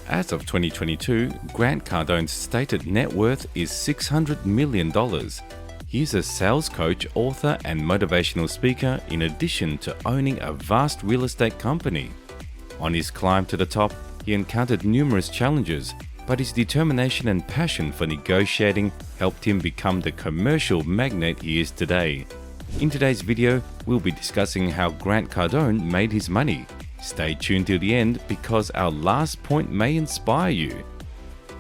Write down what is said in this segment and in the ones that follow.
As of 2022, Grant Cardone's stated net worth is $600 million. He's a sales coach, author, and motivational speaker in addition to owning a vast real estate company. On his climb to the top, he encountered numerous challenges, but his determination and passion for negotiating helped him become the commercial magnate he is today. In today's video, we'll be discussing how Grant Cardone made his money. Stay tuned till the end because our last point may inspire you.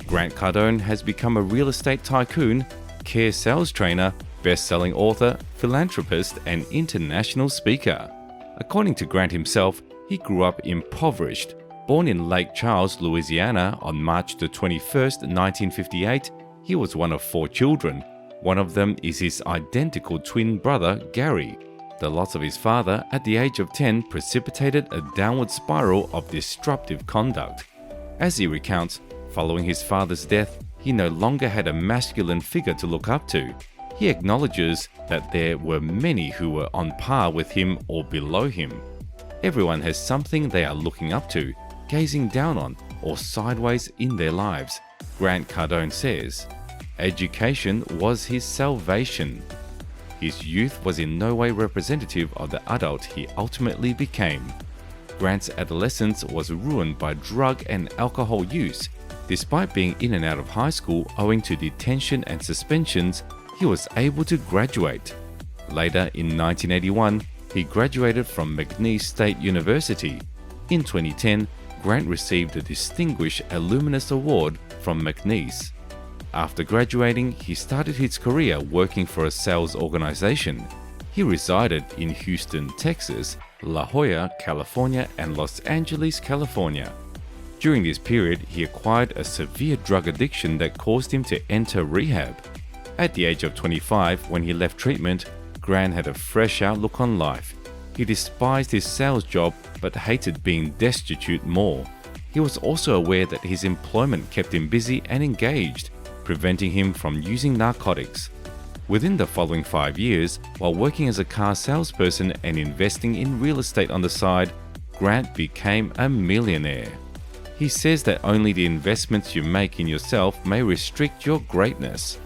Grant Cardone has become a real estate tycoon, care sales trainer, best-selling author, philanthropist, and international speaker. According to Grant himself, he grew up impoverished. Born in Lake Charles, Louisiana on March 21, 1958, he was one of 4 children. One of them is his identical twin brother, Gary. The loss of his father at the age of 10 precipitated a downward spiral of disruptive conduct. As he recounts, following his father's death, he no longer had a masculine figure to look up to. He acknowledges that there were many who were on par with him or below him. Everyone has something they are looking up to, gazing down on, or sideways in their lives. Grant Cardone says, education was his salvation. His youth was in no way representative of the adult he ultimately became. Grant's adolescence was ruined by drug and alcohol use. Despite being in and out of high school owing to detention and suspensions, he was able to graduate. Later in 1981, he graduated from McNeese State University. In 2010, Grant received the Distinguished Alumnus Award from McNeese. After graduating, he started his career working for a sales organization. He resided in Houston, Texas, La Jolla, California, and Los Angeles, California. During this period, he acquired a severe drug addiction that caused him to enter rehab. At the age of 25, when he left treatment, Grant had a fresh outlook on life. He despised his sales job but hated being destitute more. He was also aware that his employment kept him busy and engaged, preventing him from using narcotics. Within the following 5 years, while working as a car salesperson and investing in real estate on the side, Grant became a millionaire. He says that only the investments you make in yourself may restrict your greatness.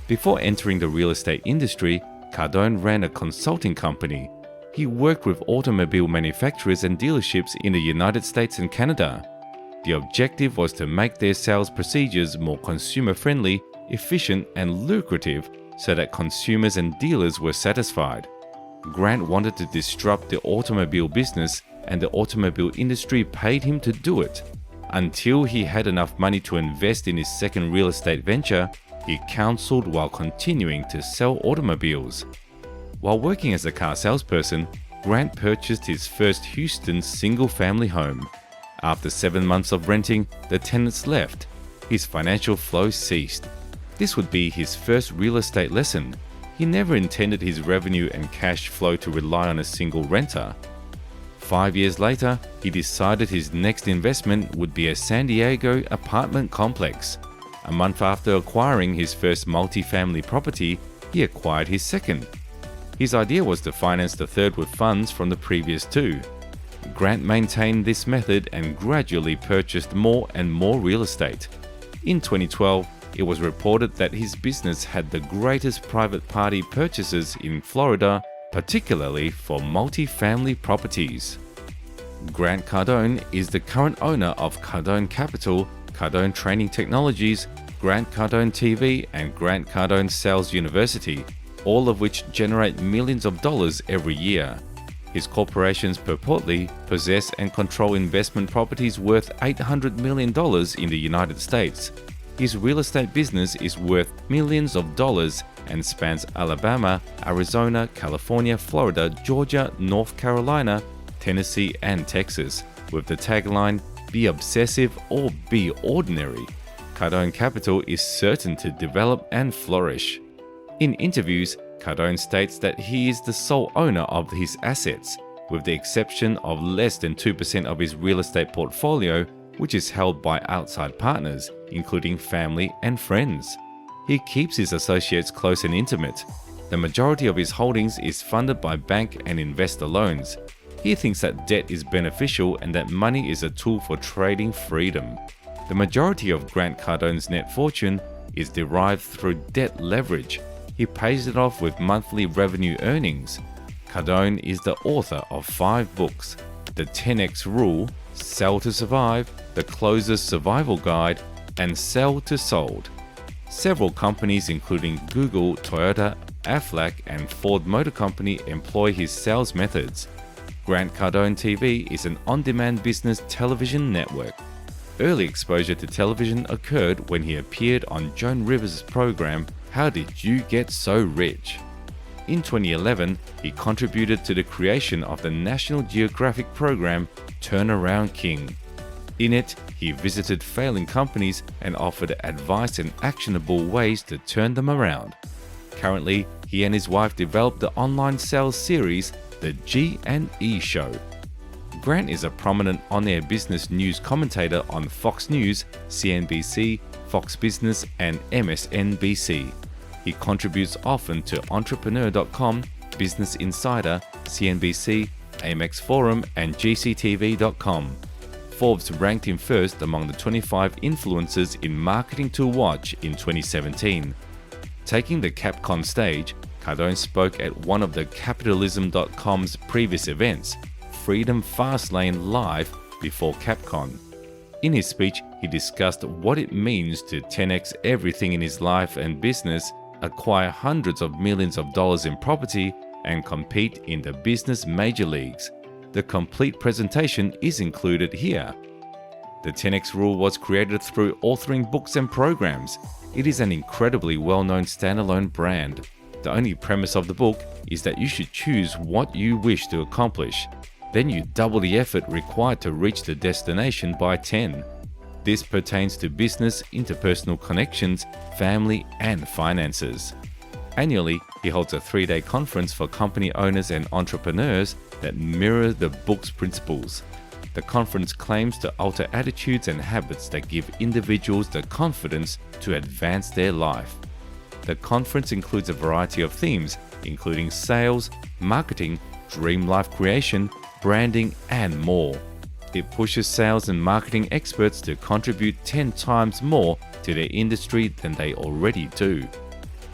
Before entering the real estate industry, Cardone ran a consulting company. He worked with automobile manufacturers and dealerships in the United States and Canada. The objective was to make their sales procedures more consumer-friendly, efficient, and lucrative so that consumers and dealers were satisfied. Grant wanted to disrupt the automobile business, and the automobile industry paid him to do it. Until he had enough money to invest in his second real estate venture, he counseled while continuing to sell automobiles. While working as a car salesperson, Grant purchased his first Houston single-family home. After 7 months of renting, the tenants left. His financial flow ceased. This would be his first real estate lesson. He never intended his revenue and cash flow to rely on a single renter. 5 years later, he decided his next investment would be a San Diego apartment complex. A month after acquiring his first multi-family property, he acquired his second. His idea was to finance the third with funds from the previous 2. Grant maintained this method and gradually purchased more and more real estate. In 2012, it was reported that his business had the greatest private party purchases in Florida, particularly for multi-family properties. Grant Cardone is the current owner of Cardone Capital, Cardone Training Technologies, Grant Cardone TV, and Grant Cardone Sales University, all of which generate millions of dollars every year. His corporations purportedly possess and control investment properties worth $800 million in the United States. His real estate business is worth millions of dollars and spans Alabama, Arizona, California, Florida, Georgia, North Carolina, Tennessee, and Texas, with the tagline, "Be obsessive or be ordinary." Cardone Capital is certain to develop and flourish. In interviews, Cardone states that he is the sole owner of his assets, with the exception of less than 2% of his real estate portfolio, which is held by outside partners, including family and friends. He keeps his associates close and intimate. The majority of his holdings is funded by bank and investor loans. He thinks that debt is beneficial and that money is a tool for trading freedom. The majority of Grant Cardone's net fortune is derived through debt leverage. He pays it off with monthly revenue earnings. Cardone is the author of 5 books: The 10X Rule, Sell to Survive, The Closer's Survival Guide, and Sell to Sold. Several companies including Google, Toyota, Aflac, and Ford Motor Company employ his sales methods. Grant Cardone TV is an on-demand business television network. Early exposure to television occurred when he appeared on Joan Rivers' program, How Did You Get So Rich? In 2011, he contributed to the creation of the National Geographic program, Turnaround King. In it, he visited failing companies and offered advice and actionable ways to turn them around. Currently, he and his wife developed the online sales series, The G&E Show. Grant is a prominent on-air business news commentator on Fox News, CNBC, Fox Business, and MSNBC. He contributes often to Entrepreneur.com, Business Insider, CNBC, Amex Forum, and GCTV.com. Forbes ranked him first among the 25 influencers in marketing to watch in 2017. Taking the CapCon stage, Cardone spoke at one of the Capitalism.com's previous events, Freedom Fastlane Live, before CapCon. In his speech, he discussed what it means to 10x everything in his life and business, acquire hundreds of millions of dollars in property, and compete in the business major leagues. The complete presentation is included here. The 10X Rule was created through authoring books and programs. It is an incredibly well-known standalone brand. The only premise of the book is that you should choose what you wish to accomplish. Then you double the effort required to reach the destination by 10. This pertains to business, interpersonal connections, family, and finances. Annually, he holds a 3-day conference for company owners and entrepreneurs that mirror the book's principles. The conference claims to alter attitudes and habits that give individuals the confidence to advance their life. The conference includes a variety of themes, including sales, marketing, dream life creation, branding, and more. It pushes sales and marketing experts to contribute 10 times more to their industry than they already do.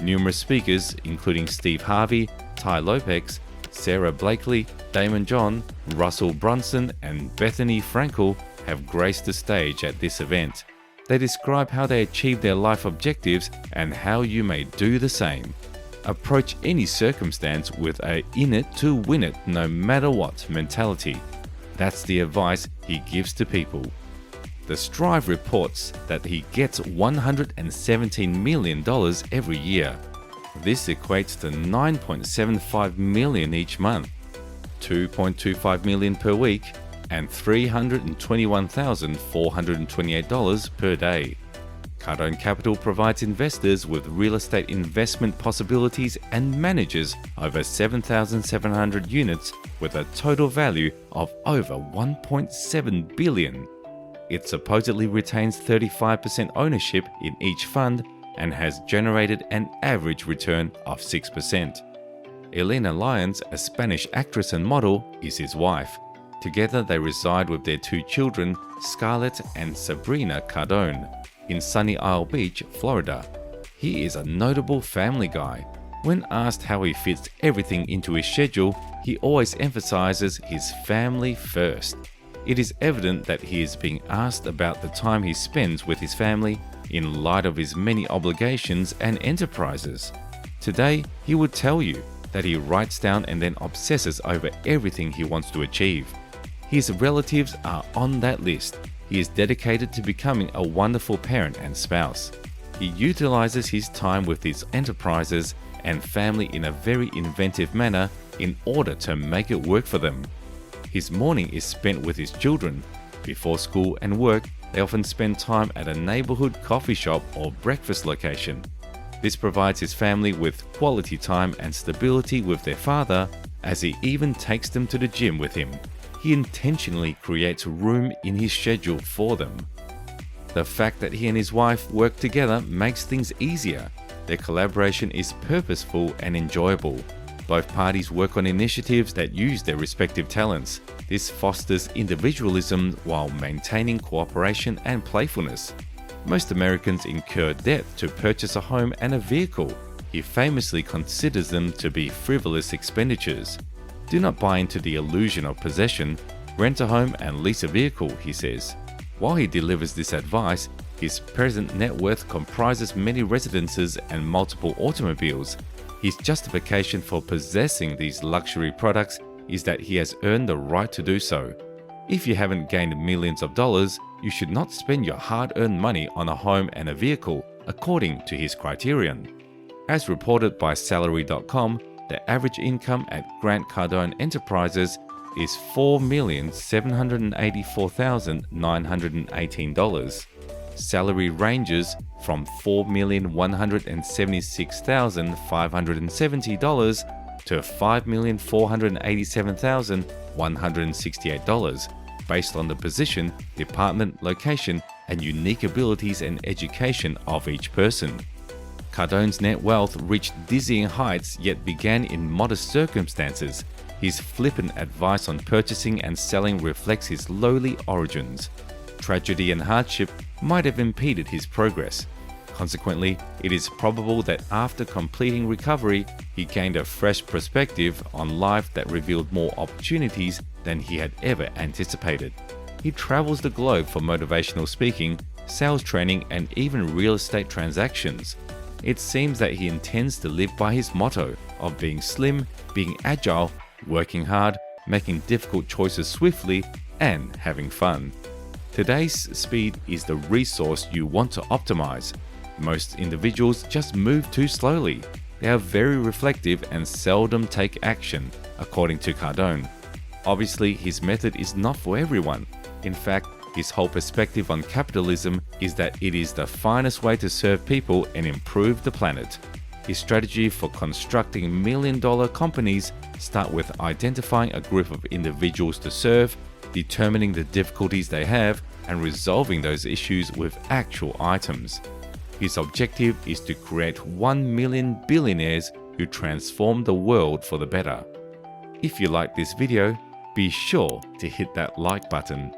Numerous speakers, including Steve Harvey, Ty Lopez, Sarah Blakely, Damon John, Russell Brunson, and Bethany Frankel, have graced the stage at this event. They describe how they achieve their life objectives and how you may do the same. Approach any circumstance with a in it to win it no matter what mentality. That's the advice he gives to people. The Strive reports that he gets $117 million every year. This equates to $9.75 million each month, $2.25 million per week, and $321,428 per day. Cardone Capital provides investors with real estate investment possibilities and manages over 7,700 units with a total value of over $1.7 billion. It supposedly retains 35% ownership in each fund and has generated an average return of 6%. Elena Lyons, a Spanish actress and model, is his wife. Together they reside with their 2 children, Scarlett and Sabrina Cardone, in Sunny Isle Beach, Florida. He is a notable family guy. When asked how he fits everything into his schedule, he always emphasizes his family first. It is evident that he is being asked about the time he spends with his family in light of his many obligations and enterprises. Today, he would tell you that he writes down and then obsesses over everything he wants to achieve. His relatives are on that list. He is dedicated to becoming a wonderful parent and spouse. He utilizes his time with his enterprises and family in a very inventive manner in order to make it work for them. His morning is spent with his children. Before school and work, they often spend time at a neighborhood coffee shop or breakfast location. This provides his family with quality time and stability with their father, as he even takes them to the gym with him. He intentionally creates room in his schedule for them. The fact that he and his wife work together makes things easier. Their collaboration is purposeful and enjoyable. Both parties work on initiatives that use their respective talents. This fosters individualism while maintaining cooperation and playfulness. Most Americans incur debt to purchase a home and a vehicle. He famously considers them to be frivolous expenditures. Do not buy into the illusion of possession. Rent a home and lease a vehicle, he says. While he delivers this advice, his present net worth comprises many residences and multiple automobiles. His justification for possessing these luxury products is that he has earned the right to do so. If you haven't gained millions of dollars, you should not spend your hard-earned money on a home and a vehicle, according to his criterion. As reported by Salary.com, the average income at Grant Cardone Enterprises is $4,784,918. Salary ranges from $4,176,570 to $5,487,168, based on the position, department, location, and unique abilities and education of each person. Cardone's net wealth reached dizzying heights yet began in modest circumstances. His flippant advice on purchasing and selling reflects his lowly origins. Tragedy and hardship might have impeded his progress. Consequently, it is probable that after completing recovery, he gained a fresh perspective on life that revealed more opportunities than he had ever anticipated. He travels the globe for motivational speaking, sales training, and even real estate transactions. It seems that he intends to live by his motto of being slim, being agile, working hard, making difficult choices swiftly, and having fun. Today's speed is the resource you want to optimize. Most individuals just move too slowly. They are very reflective and seldom take action, according to Cardone. Obviously, his method is not for everyone. In fact, his whole perspective on capitalism is that it is the finest way to serve people and improve the planet. His strategy for constructing million-dollar companies starts with identifying a group of individuals to serve, determining the difficulties they have, and resolving those issues with actual items. His objective is to create 1 million billionaires who transform the world for the better. If you like this video, be sure to hit that like button.